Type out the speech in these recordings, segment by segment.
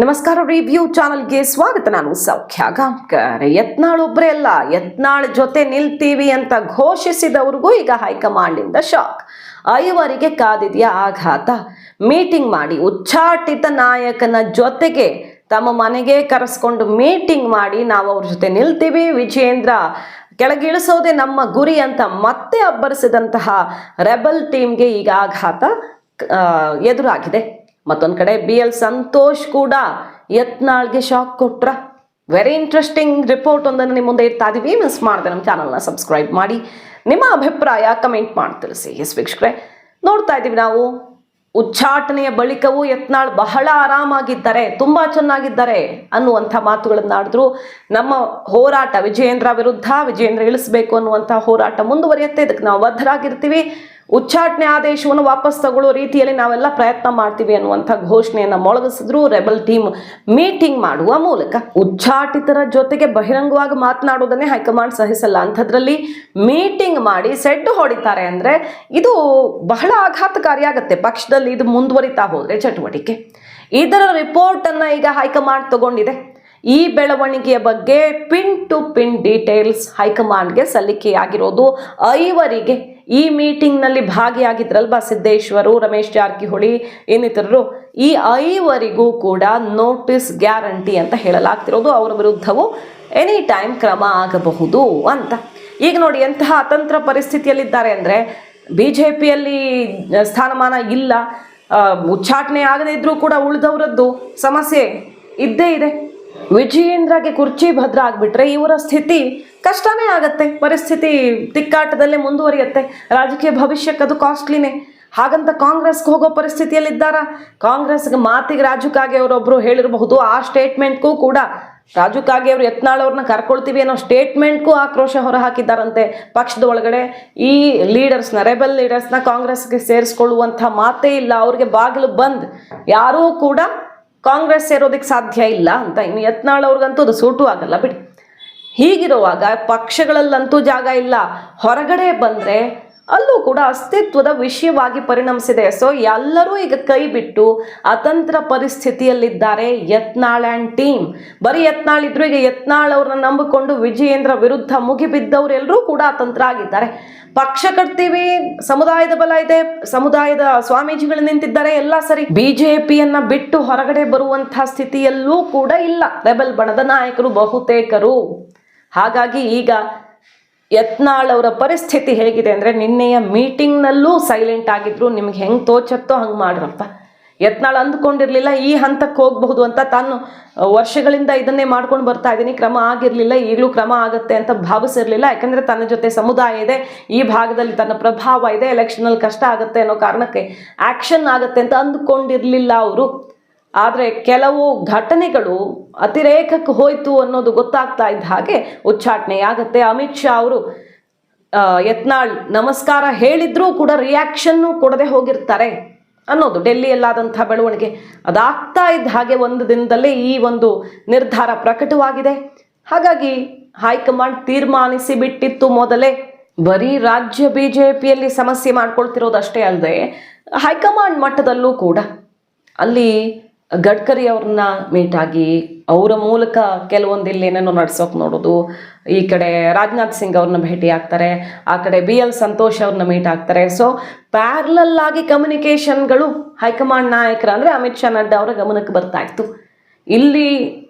ನಮಸ್ಕಾರ. ರಿವ್ಯೂ ಚಾನಲ್ಗೆ ಸ್ವಾಗತ. ನಾನು ಸೌಖ್ಯ ಗಾಂವ್ಕರ್. ಯತ್ನಾಳ್ ಒಬ್ಬರೇ ಅಲ್ಲ, ಯತ್ನಾಳ್ ಜೊತೆ ನಿಲ್ತೀವಿ ಅಂತ ಘೋಷಿಸಿದವ್ರಿಗೂ ಈಗ ಹೈಕಮಾಂಡಿಂದ ಶಾಕ್. ಐವರಿಗೆ ಕಾದಿದೆಯಾ ಆಘಾತ. ಮೀಟಿಂಗ್ ಮಾಡಿ ಉಚ್ಚಾಟಿತ ನಾಯಕನ ಜೊತೆಗೆ ತಮ್ಮ ಮನೆಗೆ ಕರೆಸ್ಕೊಂಡು ಮೀಟಿಂಗ್ ಮಾಡಿ ನಾವು ಅವ್ರ ಜೊತೆ ನಿಲ್ತೀವಿ, ವಿಜಯೇಂದ್ರ ಕೆಳಗಿಳಿಸೋದೆ ನಮ್ಮ ಗುರಿ ಅಂತ ಮತ್ತೆ ಅಬ್ಬರಿಸಿದಂತಹ ರೆಬಲ್ ಟೀಮ್ಗೆ ಈಗ ಆಘಾತ ಎದುರಾಗಿದೆ. ಮತ್ತೊಂದು ಕಡೆ BL ಸಂತೋಷ್ ಕೂಡ ಯತ್ನಾಳ್ಗೆ ಶಾಕ್ ಕೊಟ್ರ. ವೆರಿ ಇಂಟ್ರೆಸ್ಟಿಂಗ್ ರಿಪೋರ್ಟ್ ಒಂದನ್ನು ನಿಮ್ಮ ಮುಂದೆ ಇಡ್ತಾ ಇದೀವಿ. ಮಿಸ್ ಮಾಡದೆ ನಮ್ಮ ಚಾನಲ್ನ ಸಬ್ಸ್ಕ್ರೈಬ್ ಮಾಡಿ, ನಿಮ್ಮ ಅಭಿಪ್ರಾಯ ಕಮೆಂಟ್ ಮಾಡಿ ತಿಳಿಸಿ. ಎಸ್ ವೀಕ್ಷಕರೇ, ನೋಡ್ತಾ ಇದ್ದೀವಿ ನಾವು ಉಚ್ಚಾಟನೆಯ ಬಳಿಕವೂ ಯತ್ನಾಳ್ ಬಹಳ ಆರಾಮಾಗಿದ್ದಾರೆ, ತುಂಬಾ ಚೆನ್ನಾಗಿದ್ದಾರೆ ಅನ್ನುವಂಥ ಮಾತುಗಳನ್ನಾಡಿದ್ರು. ನಮ್ಮ ಹೋರಾಟ ವಿಜಯೇಂದ್ರ ವಿರುದ್ಧ, ವಿಜಯೇಂದ್ರ ಇಳಿಸಬೇಕು ಅನ್ನುವಂಥ ಹೋರಾಟ ಮುಂದುವರಿಯುತ್ತೆ. ಇದಕ್ಕೆ ನಾವು ಬದ್ಧರಾಗಿರ್ತೀವಿ. ಉಚ್ಚಾಟನೆ ಆದೇಶವನ್ನು ವಾಪಸ್ ತಗೊಳ್ಳೋ ರೀತಿಯಲ್ಲಿ ನಾವೆಲ್ಲ ಪ್ರಯತ್ನ ಮಾಡ್ತೀವಿ ಅನ್ನುವಂಥ ಘೋಷಣೆಯನ್ನು ಮೊಳಗಿಸಿದ್ರು ರೆಬಲ್ ಟೀಮ್ ಮೀಟಿಂಗ್ ಮಾಡುವ ಮೂಲಕ. ಉಚ್ಚಾಟಿತರ ಜೊತೆಗೆ ಬಹಿರಂಗವಾಗಿ ಮಾತನಾಡೋದನ್ನೇ ಹೈಕಮಾಂಡ್ ಸಹಿಸಲ್ಲ, ಅಂಥದ್ರಲ್ಲಿ ಮೀಟಿಂಗ್ ಮಾಡಿ ಸೆಡ್ಡು ಹೊಡಿತಾರೆ ಅಂದ್ರೆ ಇದು ಬಹಳ ಆಘಾತಕಾರಿಯಾಗತ್ತೆ. ಪಕ್ಷದಲ್ಲಿ ಇದು ಮುಂದುವರಿತಾ ಹೋದ್ರೆ ಚಟುವಟಿಕೆ. ಇದರ ರಿಪೋರ್ಟ್ ಅನ್ನ ಈಗ ಹೈಕಮಾಂಡ್ ತಗೊಂಡಿದೆ. ಈ ಬೆಳವಣಿಗೆಯ ಬಗ್ಗೆ ಪಿನ್ ಟು ಪಿನ್ ಡೀಟೇಲ್ಸ್ ಹೈಕಮಾಂಡ್ಗೆ ಸಲ್ಲಿಕೆಯಾಗಿರೋದು. ಐವರಿಗೆ ಈ ಮೀಟಿಂಗ್ ನಲ್ಲಿ ಭಾಗಿಯಾಗಿದ್ರಲ್ವಾ ಸಿದ್ದೇಶ್ವರು, ರಮೇಶ್ ಜಾರಕಿಹೊಳಿ ಇನ್ನಿತರರು, ಈ ಐವರಿಗೂ ಕೂಡ ನೋಟಿಸ್ ಗ್ಯಾರಂಟಿ ಅಂತ ಹೇಳಲಾಗ್ತಿರೋದು. ಅವರ ವಿರುದ್ಧವೂ ಎನಿ ಟೈಮ್ ಕ್ರಮ ಆಗಬಹುದು ಅಂತ. ಈಗ ನೋಡಿ ಎಂತಹ ಅತಂತ್ರ ಪರಿಸ್ಥಿತಿಯಲ್ಲಿದ್ದಾರೆ ಅಂದ್ರೆ, BJPಯಲ್ಲಿ ಸ್ಥಾನಮಾನ ಇಲ್ಲ, ಉಚ್ಚಾಟನೆ ಆಗದೇ ಇದ್ರೂ ಕೂಡ ಉಳಿದವರದ್ದು ಸಮಸ್ಯೆ ಇದ್ದೇ ಇದೆ. ವಿಜಯೇಂದ್ರಗೆ ಕುರ್ಚಿ ಭದ್ರ ಆಗ್ಬಿಟ್ರೆ ಇವರ ಸ್ಥಿತಿ ಕಷ್ಟನೇ ಆಗತ್ತೆ. ಪರಿಸ್ಥಿತಿ ತಿಕ್ಕಾಟದಲ್ಲೇ ಮುಂದುವರಿಯುತ್ತೆ. ರಾಜಕೀಯ ಭವಿಷ್ಯಕ್ಕದು ಕಾಸ್ಟ್ಲಿನೇ. ಹಾಗಂತ ಕಾಂಗ್ರೆಸ್ಗೆ ಹೋಗೋ ಪರಿಸ್ಥಿತಿಯಲ್ಲಿದ್ದಾರ? ಕಾಂಗ್ರೆಸ್ಗೆ ಮಾತಿಗೆ ರಾಜು ಕಾಗೆ ಅವರೊಬ್ರು ಹೇಳಿರಬಹುದು. ಆ ಸ್ಟೇಟ್ಮೆಂಟ್ಗೂ ಕೂಡ ರಾಜು ಕಾಗೆ ಅವರು ಯತ್ನಾಳ್ ಅವ್ರನ್ನ ಕರ್ಕೊಳ್ತೀವಿ ಅನ್ನೋ ಸ್ಟೇಟ್ಮೆಂಟ್ಗೂ ಆಕ್ರೋಶ ಹೊರಹಾಕಿದ್ದಾರಂತೆ ಪಕ್ಷದ ಒಳಗಡೆ. ಈ ಲೀಡರ್ಸ್ನ, ರೆಬಲ್ ಲೀಡರ್ಸ್ನ ಕಾಂಗ್ರೆಸ್ಗೆ ಸೇರಿಸ್ಕೊಳ್ಳುವಂಥ ಮಾತೇ ಇಲ್ಲ. ಅವ್ರಿಗೆ ಬಾಗಿಲು ಬಂದ್, ಯಾರೂ ಕೂಡ ಕಾಂಗ್ರೆಸ್ ಸೇರೋದಕ್ಕೆ ಸಾಧ್ಯ ಇಲ್ಲ ಅಂತ. ಇನ್ನು ಯತ್ನಾಳ್ ಅವ್ರಿಗಂತೂ ಅದು ಸೂಟು ಆಗಲ್ಲ ಬಿಡಿ. ಹೀಗಿರುವಾಗ ಪಕ್ಷಗಳಲ್ಲಂತೂ ಜಾಗ ಇಲ್ಲ. ಹೊರಗಡೆ ಬಂದರೆ ಅಲ್ಲೂ ಕೂಡ ಅಸ್ತಿತ್ವದ ವಿಷಯವಾಗಿ ಪರಿಣಮಿಸಿದೆ. ಸೊ ಎಲ್ಲರೂ ಈಗ ಕೈ ಬಿಟ್ಟು ಅತಂತ್ರ ಪರಿಸ್ಥಿತಿಯಲ್ಲಿದ್ದಾರೆ ಯತ್ನಾಳ್ ಆ್ಯಂಡ್ ಟೀಮ್. ಬರೀ ಯತ್ನಾಳ್ ಇದ್ರು, ಈಗ ಯತ್ನಾಳ್ ಅವ್ರನ್ನ ನಂಬಿಕೊಂಡು ವಿಜಯೇಂದ್ರ ವಿರುದ್ಧ ಮುಗಿಬಿದ್ದವ್ರು ಎಲ್ಲರೂ ಕೂಡ ಅತಂತ್ರ ಆಗಿದ್ದಾರೆ. ಪಕ್ಷ ಕಟ್ತೀವಿ, ಸಮುದಾಯದ ಬಲ ಇದೆ, ಸಮುದಾಯದ ಸ್ವಾಮೀಜಿಗಳು ನಿಂತಿದ್ದಾರೆ, ಎಲ್ಲ ಸರಿ. BJPಯನ್ನ ಬಿಟ್ಟು ಹೊರಗಡೆ ಬರುವಂಥ ಸ್ಥಿತಿಯಲ್ಲೂ ಕೂಡ ಇಲ್ಲ ರೆಬಲ್ ಬಣದ ನಾಯಕರು ಬಹುತೇಕರು. ಹಾಗಾಗಿ ಈಗ ಯತ್ನಾಳ್ ಅವರ ಪರಿಸ್ಥಿತಿ ಹೇಗಿದೆ ಅಂದರೆ, ನಿನ್ನೆಯ ಮೀಟಿಂಗ್ನಲ್ಲೂ ಸೈಲೆಂಟ್ ಆಗಿದ್ರು. ನಿಮ್ಗೆ ಹೆಂಗೆ ತೋಚತ್ತೋ ಹಂಗೆ ಮಾಡ್ರಪ್ಪ. ಯತ್ನಾಳ್ ಅಂದ್ಕೊಂಡಿರಲಿಲ್ಲ ಈ ಹಂತಕ್ಕೆ ಹೋಗಬಹುದು ಅಂತ. ತಾನು ವರ್ಷಗಳಿಂದ ಇದನ್ನೇ ಮಾಡ್ಕೊಂಡು ಬರ್ತಾ ಇದ್ದೀನಿ, ಕ್ರಮ ಆಗಿರಲಿಲ್ಲ, ಈಗಲೂ ಕ್ರಮ ಆಗುತ್ತೆ ಅಂತ ಭಾವಿಸಿರಲಿಲ್ಲ. ಯಾಕಂದರೆ ತನ್ನ ಜೊತೆ ಸಮುದಾಯ ಇದೆ, ಈ ಭಾಗದಲ್ಲಿ ತನ್ನ ಪ್ರಭಾವ ಇದೆ, ಎಲೆಕ್ಷನಲ್ಲಿ ಕಷ್ಟ ಆಗುತ್ತೆ ಅನ್ನೋ ಕಾರಣಕ್ಕೆ ಆ್ಯಕ್ಷನ್ ಆಗುತ್ತೆ ಅಂತ ಅಂದ್ಕೊಂಡಿರಲಿಲ್ಲ ಅವರು. ಆದರೆ ಕೆಲವು ಘಟನೆಗಳು ಅತಿರೇಕಕ್ಕೆ ಹೋಯ್ತು ಅನ್ನೋದು ಗೊತ್ತಾಗ್ತಾ ಇದ್ದ ಹಾಗೆ ಉಚ್ಚಾಟನೆ ಆಗತ್ತೆ. ಅಮಿತ್ ಶಾ ಅವರು ಯತ್ನಾಳ್ ನಮಸ್ಕಾರ ಹೇಳಿದ್ರೂ ಕೂಡ ರಿಯಾಕ್ಷನ್ನು ಕೊಡದೆ ಹೋಗಿರ್ತಾರೆ ಅನ್ನೋದು ಡೆಲ್ಲಿಯಲ್ಲಾದಂಥ ಬೆಳವಣಿಗೆ. ಅದಾಗ್ತಾ ಇದ್ದ ಹಾಗೆ ಒಂದು ದಿನದಲ್ಲೇ ಈ ಒಂದು ನಿರ್ಧಾರ ಪ್ರಕಟವಾಗಿದೆ. ಹಾಗಾಗಿ ಹೈಕಮಾಂಡ್ ತೀರ್ಮಾನಿಸಿ ಬಿಟ್ಟಿತ್ತು ಮೊದಲೇ. ಬರೀ ರಾಜ್ಯ BJPಯಲ್ಲಿ ಸಮಸ್ಯೆ ಮಾಡ್ಕೊಳ್ತಿರೋದಷ್ಟೇ ಅಲ್ಲದೆ ಹೈಕಮಾಂಡ್ ಮಟ್ಟದಲ್ಲೂ ಕೂಡ ಅಲ್ಲಿ ಗಡ್ಕರಿ ಅವ್ರನ್ನ ಮೀಟ್ ಆಗಿ ಅವರ ಮೂಲಕ ಕೆಲವೊಂದು ಇಲ್ಲೇನೇನೋ ನಡ್ಸೋಕೆ ನೋಡೋದು. ಈ ಕಡೆ ರಾಜನಾಥ್ ಸಿಂಗ್ ಅವ್ರನ್ನ ಭೇಟಿ ಆಗ್ತಾರೆ, ಆ ಕಡೆ BL ಸಂತೋಷ್ ಅವ್ರನ್ನ ಮೀಟ್ ಆಗ್ತಾರೆ. ಸೊ ಪ್ಯಾರಲಲ್ ಆಗಿ ಕಮ್ಯುನಿಕೇಷನ್ಗಳು ಹೈಕಮಾಂಡ್ ನಾಯಕರ ಅಂದರೆ ಅಮಿತ್ ಶಾ, ನಡ್ಡಾ ಅವರ ಗಮನಕ್ಕೆ ಬರ್ತಾ ಇತ್ತು. ಇಲ್ಲಿ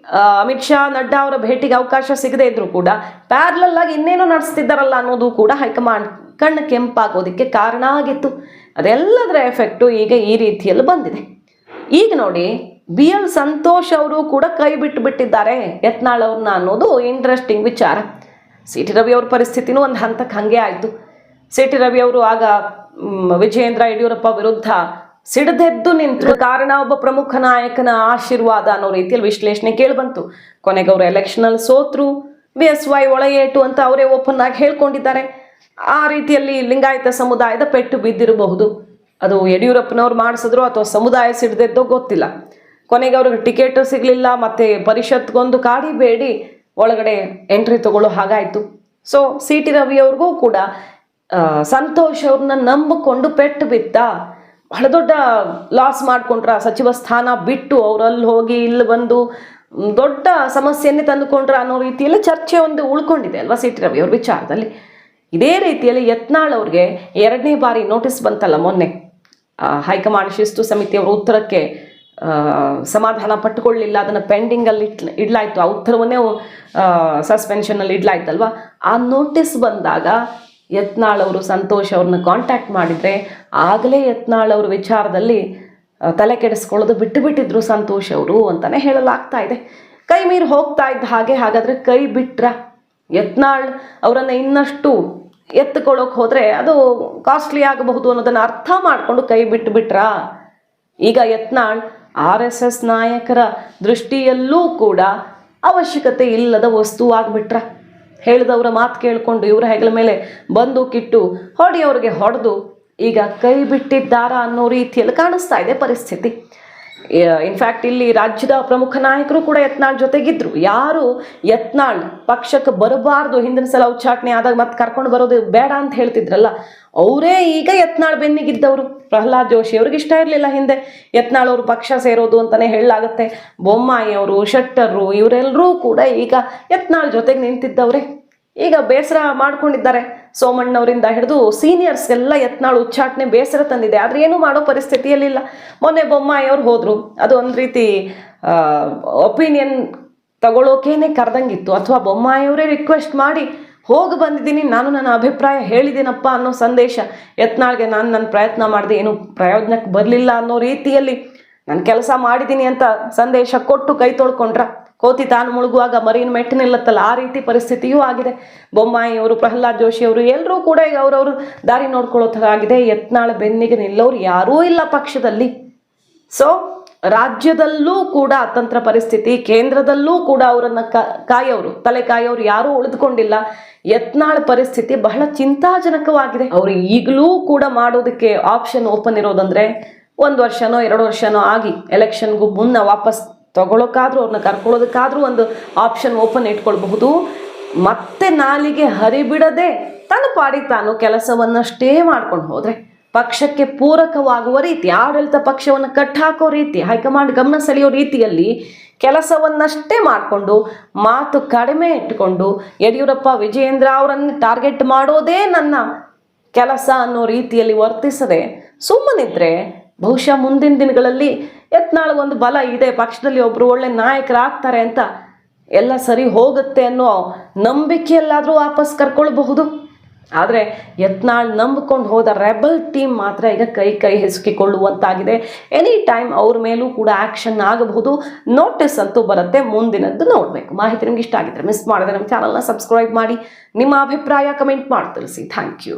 ಅಮಿತ್ ಶಾ, ನಡ್ಡಾ ಅವರ ಭೇಟಿಗೆ ಅವಕಾಶ ಸಿಗದೇ ಇದ್ರು ಕೂಡ ಪ್ಯಾರಲಲ್ ಆಗಿ ಇನ್ನೇನೋ ನಡೆಸ್ತಿದ್ದಾರಲ್ಲ ಅನ್ನೋದು ಕೂಡ ಹೈಕಮಾಂಡ್ ಕಣ್ಣು ಕೆಂಪಾಗೋದಕ್ಕೆ ಕಾರಣ ಆಗಿತ್ತು. ಅದೆಲ್ಲದರ ಎಫೆಕ್ಟು ಈಗ ಈ ರೀತಿಯಲ್ಲಿ ಬಂದಿದೆ. ಈಗ ನೋಡಿ BL ಸಂತೋಷ್ ಅವರು ಕೂಡ ಕೈ ಬಿಟ್ಟಿದ್ದಾರೆ ಯತ್ನಾಳ್ ಅವ್ರನ್ನ ಅನ್ನೋದು ಇಂಟ್ರೆಸ್ಟಿಂಗ್ ವಿಚಾರ. CT ರವಿ ಅವ್ರ ಪರಿಸ್ಥಿತಿನೂ ಒಂದು ಹಂತಕ್ಕೆ ಹಾಗೆ ಆಯಿತು. CT ರವಿ ಅವರು ಆಗ ವಿಜಯೇಂದ್ರ ಯಡಿಯೂರಪ್ಪ ವಿರುದ್ಧ ಸಿಡಿದೆದ್ದು ನಿಂತರು. ಕಾರಣ ಒಬ್ಬ ಪ್ರಮುಖ ನಾಯಕನ ಆಶೀರ್ವಾದ ಅನ್ನೋ ರೀತಿಯಲ್ಲಿ ವಿಶ್ಲೇಷಣೆ ಕೇಳಿಬಂತು. ಕೊನೆಗೆ ಅವರು ಎಲೆಕ್ಷನಲ್ಲಿ ಸೋತ್ರು, BSY ಒಳೆಯೇಟು ಅಂತ ಅವರೇ ಓಪನ್ ಆಗಿ ಹೇಳ್ಕೊಂಡಿದ್ದಾರೆ. ಆ ರೀತಿಯಲ್ಲಿ ಲಿಂಗಾಯತ ಸಮುದಾಯದ ಪೆಟ್ಟು ಬಿದ್ದಿರಬಹುದು. ಅದು ಯಡಿಯೂರಪ್ಪನವ್ರು ಮಾಡಿಸಿದ್ರು ಅಥವಾ ಸಮುದಾಯ ಸಿಡಿದೆದ್ದೋ ಗೊತ್ತಿಲ್ಲ. ಕೊನೆಗೆ ಅವ್ರಿಗೆ ಟಿಕೆಟ್ ಸಿಗಲಿಲ್ಲ, ಮತ್ತೆ ಪರಿಷತ್ಗೊಂದು ಕಾಡಿ ಬೇಡಿ ಒಳಗಡೆ ಎಂಟ್ರಿ ತಗೊಳ್ಳೋ ಹಾಗಾಯಿತು. ಸೊ CT ರವಿ ಅವ್ರಿಗೂ ಕೂಡ ಸಂತೋಷ್ ಅವ್ರನ್ನ ನಂಬಿಕೊಂಡು ಪೆಟ್ಟು ಬಿದ್ದ. ಬಹಳ ದೊಡ್ಡ ಲಾಸ್ ಮಾಡ್ಕೊಂಡ್ರ, ಸಚಿವ ಸ್ಥಾನ ಬಿಟ್ಟು ಅವರಲ್ಲಿ ಹೋಗಿ ಇಲ್ಲಿ ಬಂದು ದೊಡ್ಡ ಸಮಸ್ಯೆಯನ್ನೇ ತಂದುಕೊಂಡ್ರ ಅನ್ನೋ ರೀತಿಯಲ್ಲಿ ಚರ್ಚೆ ಒಂದು ಉಳ್ಕೊಂಡಿದೆ ಅಲ್ವಾ ಸಿ ಟಿ ರವಿ ಅವ್ರ ವಿಚಾರದಲ್ಲಿ. ಇದೇ ರೀತಿಯಲ್ಲಿ ಯತ್ನಾಳ್ ಅವ್ರಿಗೆ 2ನೇ ಬಾರಿ ನೋಟಿಸ್ ಬಂತಲ್ಲ ಮೊನ್ನೆ, ಹೈಕಮಾಂಡ್ ಶಿಸ್ತು ಸಮಿತಿಯವರ ಉತ್ತರಕ್ಕೆ ಸಮಾಧಾನ ಪಟ್ಟುಕೊಳ್ಳಿಲ್ಲ, ಅದನ್ನು ಪೆಂಡಿಂಗಲ್ಲಿ ಇಡ್ಲಾಯ್ತು, ಆ ಉತ್ತರವನ್ನೇ ಸಸ್ಪೆನ್ಷನಲ್ಲಿ ಇಡ್ಲಾಯ್ತಲ್ವಾ. ಆ ನೋಟಿಸ್ ಬಂದಾಗ ಯತ್ನಾಳ್ ಅವರು ಸಂತೋಷ್ ಅವ್ರನ್ನ ಕಾಂಟ್ಯಾಕ್ಟ್ ಮಾಡಿದರೆ ಆಗಲೇ ಯತ್ನಾಳ್ ಅವ್ರ ವಿಚಾರದಲ್ಲಿ ತಲೆ ಕೆಡಿಸ್ಕೊಳ್ಳೋದು ಬಿಟ್ಟಿದ್ರು ಸಂತೋಷ್ ಅವರು ಅಂತಲೇ ಹೇಳಲಾಗ್ತಾ ಇದೆ. ಕೈ ಮೀರಿ ಹೋಗ್ತಾ ಇದ್ದ ಹಾಗಾದರೆ ಕೈ ಬಿಟ್ರ ಯತ್ನಾಳ್ ಅವರನ್ನು ಇನ್ನಷ್ಟು ಎತ್ತುಕೊಳ್ಳೋಕೆ ಹೋದರೆ ಅದು ಕಾಸ್ಟ್ಲಿ ಆಗಬಹುದು ಅನ್ನೋದನ್ನು ಅರ್ಥ ಮಾಡಿಕೊಂಡು ಕೈ ಬಿಟ್ರಾ? ಈಗ ಯತ್ನಾಳ್ RSS ನಾಯಕರ ದೃಷ್ಟಿಯಲ್ಲೂ ಕೂಡ ಅವಶ್ಯಕತೆ ಇಲ್ಲದ ವಸ್ತುವಾಗ್ಬಿಟ್ರ? ಹೇಳಿದವರ ಮಾತು ಕೇಳಿಕೊಂಡು ಇವರ ಹೆಗಲ ಮೇಲೆ ಬಂದೂಕಿಟ್ಟು ಹೊಡೆಯೋರಿಗೆ ಹೊಡೆದು ಈಗ ಕೈ ಬಿಟ್ಟಿದ್ದಾರಾ ಅನ್ನೋ ರೀತಿಯಲ್ಲಿ ಕಾಣಿಸ್ತಾ ಇದೆ ಪರಿಸ್ಥಿತಿ. ಇನ್ಫ್ಯಾಕ್ಟ್ ಇಲ್ಲಿ ರಾಜ್ಯದ ಪ್ರಮುಖ ನಾಯಕರು ಕೂಡ ಯತ್ನಾಳ್ ಜೊತೆಗಿದ್ರು. ಯಾರು ಯತ್ನಾಳ್ ಪಕ್ಷಕ್ಕೆ ಬರಬಾರ್ದು, ಹಿಂದಿನ ಸಲ ಉಚ್ಚಾಟನೆ ಆದಾಗ ಮತ್ತೆ ಕರ್ಕೊಂಡು ಬರೋದು ಬೇಡ ಅಂತ ಹೇಳ್ತಿದ್ರಲ್ಲ, ಅವರೇ ಈಗ ಯತ್ನಾಳ್ ಬೆನ್ನಿಗಿದ್ದವರು. ಪ್ರಹ್ಲಾದ್ ಜೋಶಿ ಅವ್ರಿಗೆ ಇಷ್ಟ ಇರಲಿಲ್ಲ ಹಿಂದೆ ಯತ್ನಾಳ್ ಅವರು ಪಕ್ಷ ಸೇರೋದು ಅಂತಲೇ ಹೇಳಲಾಗುತ್ತೆ. ಬೊಮ್ಮಾಯಿ ಅವರು, ಶೆಟ್ಟರು, ಇವರೆಲ್ಲರೂ ಕೂಡ ಈಗ ಯತ್ನಾಳ್ ಜೊತೆಗೆ ನಿಂತಿದ್ದವ್ರೆ. ಈಗ ಬೇಸರ ಮಾಡ್ಕೊಂಡಿದ್ದಾರೆ. ಸೋಮಣ್ಣವರಿಂದ ಹಿಡಿದು ಸೀನಿಯರ್ಸ್ ಎಲ್ಲ ಯತ್ನಾಳ್ ಉಚ್ಚಾಟನೆ ಬೇಸರ ತಂದಿದೆ. ಆದರೆ ಏನೂ ಮಾಡೋ ಪರಿಸ್ಥಿತಿಯಲ್ಲಿಲ್ಲ. ಮೊನ್ನೆ ಬೊಮ್ಮಾಯಿ ಅವ್ರು ಹೋದರು, ಅದು ಒಂದು ರೀತಿ ಒಪಿನಿಯನ್ ತಗೊಳ್ಳೋಕೇನೆ ಕರೆದಂಗಿತ್ತು, ಅಥವಾ ಬೊಮ್ಮಾಯಿಯವರೇ ರಿಕ್ವೆಸ್ಟ್ ಮಾಡಿ ಹೋಗಿ ಬಂದಿದ್ದೀನಿ, ನಾನು ನನ್ನ ಅಭಿಪ್ರಾಯ ಹೇಳಿದ್ದೀನಪ್ಪ ಅನ್ನೋ ಸಂದೇಶ ಯತ್ನಾಳ್ಗೆ, ನಾನು ನನ್ನ ಪ್ರಯತ್ನ ಮಾಡಿದೆ, ಏನು ಪ್ರಯೋಜನಕ್ಕೆ ಬರಲಿಲ್ಲ ಅನ್ನೋ ರೀತಿಯಲ್ಲಿ ನಾನು ಕೆಲಸ ಮಾಡಿದ್ದೀನಿ ಅಂತ ಸಂದೇಶ ಕೊಟ್ಟು ಕೈ ತೊಳ್ಕೊಂಡ್ರ. ಕೋತಿ ತಾನು ಮುಳುಗುವಾಗ ಮರಿನ ಮೆಟ್ಟು ನಿಲ್ಲತ್ತಲ್ಲ, ಆ ರೀತಿ ಪರಿಸ್ಥಿತಿಯೂ ಆಗಿದೆ. ಬೊಮ್ಮಾಯಿ ಅವರು, ಪ್ರಹ್ಲಾದ್ ಜೋಶಿ ಅವರು ಎಲ್ಲರೂ ಕೂಡ ಈಗ ಅವರವರು ದಾರಿ ನೋಡ್ಕೊಳ್ಳೋ ಥರ ಆಗಿದೆ. ಯತ್ನಾಳ್ ಬೆನ್ನಿಗೆ ನಿಲ್ಲೋರು ಯಾರೂ ಇಲ್ಲ ಪಕ್ಷದಲ್ಲಿ. ಸೊ ರಾಜ್ಯದಲ್ಲೂ ಕೂಡ ಅತಂತ್ರ ಪರಿಸ್ಥಿತಿ, ಕೇಂದ್ರದಲ್ಲೂ ಕೂಡ ಅವರನ್ನು ತಲೆ ಕಾಯೋರು ಯಾರೂ ಉಳಿದುಕೊಂಡಿಲ್ಲ. ಯತ್ನಾಳ್ ಪರಿಸ್ಥಿತಿ ಬಹಳ ಚಿಂತಾಜನಕವಾಗಿದೆ. ಅವರು ಈಗಲೂ ಕೂಡ ಮಾಡೋದಕ್ಕೆ ಆಪ್ಷನ್ ಓಪನ್ ಇರೋದಂದ್ರೆ 1 ವರ್ಷನೋ 2 ವರ್ಷನೋ ಆಗಿ ಎಲೆಕ್ಷನ್ಗೂ ಮುನ್ನ ವಾಪಸ್ ತಗೊಳ್ಳೋಕ್ಕಾದ್ರೂ ಅವ್ರನ್ನ ಕರ್ಕೊಳ್ಳೋದಕ್ಕಾದ್ರೂ ಒಂದು ಆಪ್ಷನ್ ಓಪನ್ ಇಟ್ಕೊಳ್ಬಹುದು. ಮತ್ತೆ ನಾಲಿಗೆ ಹರಿಬಿಡದೆ ತನ್ನ ಪಾಡಿಗೆ ತಾನು ಕೆಲಸವನ್ನಷ್ಟೇ ಮಾಡ್ಕೊಂಡು ಹೋದರೆ, ಪಕ್ಷಕ್ಕೆ ಪೂರಕವಾಗುವ ರೀತಿ, ಆಡಳಿತ ಪಕ್ಷವನ್ನು ಕಟ್ಟಾಕೋ ರೀತಿ, ಹೈಕಮಾಂಡ್ ಗಮನ ಸೆಳೆಯೋ ರೀತಿಯಲ್ಲಿ ಕೆಲಸವನ್ನಷ್ಟೇ ಮಾಡಿಕೊಂಡು ಮಾತು ಕಡಿಮೆ ಇಟ್ಟುಕೊಂಡು ಯಡಿಯೂರಪ್ಪ, ವಿಜಯೇಂದ್ರ ಅವರನ್ನು ಟಾರ್ಗೆಟ್ ಮಾಡೋದೇ ನನ್ನ ಕೆಲಸ ಅನ್ನೋ ರೀತಿಯಲ್ಲಿ ವರ್ತಿಸದೆ ಸುಮ್ಮನಿದ್ರೆ ಬಹುಶಃ ಮುಂದಿನ ದಿನಗಳಲ್ಲಿ ಯತ್ನಾಳ್ ಒಂದು ಬಲ ಇದೆ, ಪಕ್ಷದಲ್ಲಿ ಒಬ್ಬರು ಒಳ್ಳೆ ನಾಯಕರಾಗ್ತಾರೆ ಅಂತ, ಎಲ್ಲ ಸರಿ ಹೋಗುತ್ತೆ ಅನ್ನೋ ನಂಬಿಕೆಯಲ್ಲಾದರೂ ವಾಪಸ್ ಕರ್ಕೊಳ್ಬಹುದು. ಆದರೆ ಯತ್ನಾಳ್ ನಂಬಿಕೊಂಡು ಹೋದ ರೆಬಲ್ ಟೀಮ್ ಮಾತ್ರ ಈಗ ಕೈ ಹಿಸುಕಿಕೊಳ್ಳುವಂತಾಗಿದೆ. ಎನಿ ಟೈಮ್ ಅವ್ರ ಮೇಲೂ ಕೂಡ ಆ್ಯಕ್ಷನ್ ಆಗಬಹುದು. ನೋಟಿಸ್ ಅಂತೂ ಬರುತ್ತೆ, ಮುಂದಿನದ್ದು ನೋಡಬೇಕು. ಮಾಹಿತಿ ನಿಮ್ಗೆ ಇಷ್ಟ ಆಗಿದ್ರೆ ಮಿಸ್ ಮಾಡಿದ್ರೆ ನಮ್ಮ ಚಾನಲ್ನ ಸಬ್ಸ್ಕ್ರೈಬ್ ಮಾಡಿ, ನಿಮ್ಮ ಅಭಿಪ್ರಾಯ ಕಮೆಂಟ್ ಮಾಡಿ ತಿಳಿಸಿ. Thank you.